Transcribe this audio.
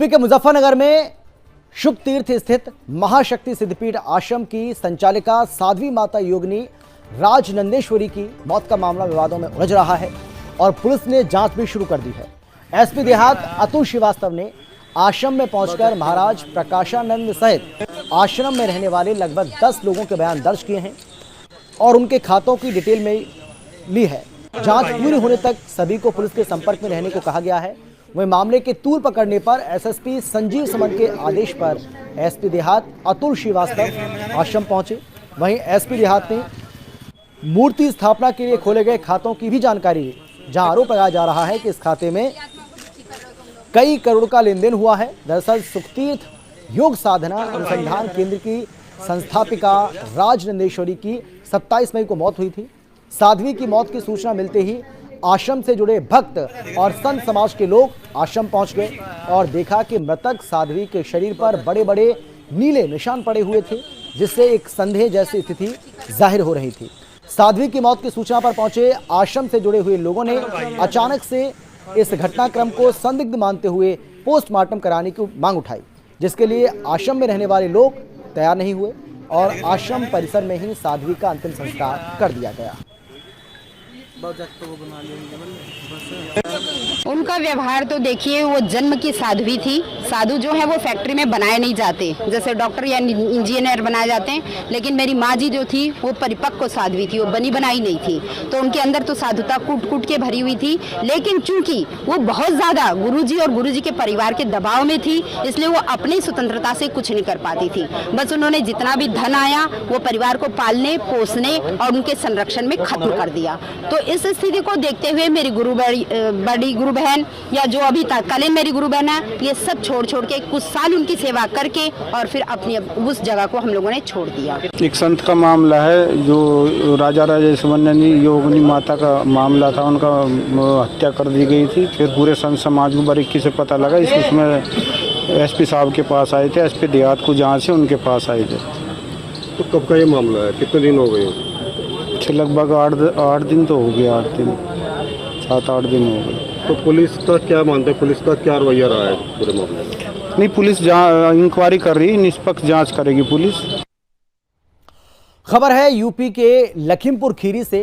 UP के मुजफ्फरनगर में शुभ तीर्थ स्थित महाशक्ति सिद्धपीठ आश्रम की संचालिका साध्वी माता योगिनी राजनंदेश्वरी की मौत का मामला विवादों में उलझ रहा है और पुलिस ने जांच भी शुरू कर दी है। एसपी देहात अतुल श्रीवास्तव ने आश्रम में पहुंचकर महाराज प्रकाशानंद सहित आश्रम में रहने वाले लगभग 10 लोगों के बयान दर्ज किए हैं और उनके खातों की डिटेल में ली है। जांच पूरी होने तक सभी को पुलिस के संपर्क में रहने को कहा गया है। वहीं मामले के तूल पकड़ने पर एसएसपी संजीव सुमन के आदेश पर एसपी देहात अतुल श्रीवास्तव आश्रम पहुंचे। वहीं एसपी देहात ने मूर्ति स्थापना के लिए खोले गए खातों की भी जानकारी ली, जहां आरोप लगाया जा रहा है कि इस खाते में कई करोड़ का लेन देन हुआ है। दरअसल सुखतीर्थ योग साधना अनुसंधान केंद्र की संस्थापिका राजनंदेश्वरी की 27 मई को मौत हुई थी। साध्वी की मौत की सूचना मिलते ही आश्रम से जुड़े भक्त और संत समाज के लोग आश्रम पहुंच गए और देखा कि मृतक साध्वी के शरीर पर बड़े बड़े नीले निशान पड़े हुए थे, जिससे एक संदेह जैसी स्थिति जाहिर हो रही थी। साध्वी की मौत की सूचना पर पहुंचे आश्रम से जुड़े हुए लोगों ने अचानक से इस घटनाक्रम को संदिग्ध मानते हुए पोस्टमार्टम कराने की मांग उठाई, जिसके लिए आश्रम में रहने वाले लोग तैयार नहीं हुए और आश्रम परिसर में ही साध्वी का अंतिम संस्कार कर दिया गया। उनका व्यवहार तो देखिए, वो जन्म की साध्वी थी। साधु जो है वो फैक्ट्री में बनाए नहीं जाते, जैसे डॉक्टर या इंजीनियर बनाए जाते हैं, लेकिन मेरी माँ जी जो थी वो परिपक्व साध्वी थी, वो बनी बनाई नहीं थी। तो उनके अंदर तो साधुता कूट कूट के भरी हुई थी, लेकिन चूंकि वो बहुत ज्यादा गुरुजी और गुरुजी के परिवार के दबाव में थी, इसलिए वो अपनी स्वतंत्रता से कुछ नहीं कर पाती थी। बस उन्होंने जितना भी धन आया वो परिवार को पालने पोसने और उनके संरक्षण में खत्म कर दिया। तो इस स्थिति को देखते हुए मेरी बड़ी गुरु बहन या जो अभी तत्कालीन मेरी गुरु बहन है, ये सब छोड़ के कुछ साल उनकी सेवा करके और फिर अपनी उस जगह को हम लोगों ने छोड़ दिया। एक संत का मामला है, जो राजा राजेश्वरी योगिनी माता का मामला था, उनका हत्या कर दी गई थी। फिर पूरे संत समाज को बारीकी से पता लगा, इसमें एसपी साहब के पास आए थे, एसपी देहात को जांच से उनके पास आए थे। तो कब का ये मामला है, कितने दिन हो गए? लगभग 8 दिन तो हो गए, 8 दिन 7-8 दिन हो गए। तो पुलिस का क्या मानते हैं, पुलिस का क्या रवैया रहा है पूरे मामले में? नहीं, पुलिस इंक्वायरी कर रही है, निष्पक्ष जांच करेगी पुलिस। खबर है यूपी के लखीमपुर खीरी से।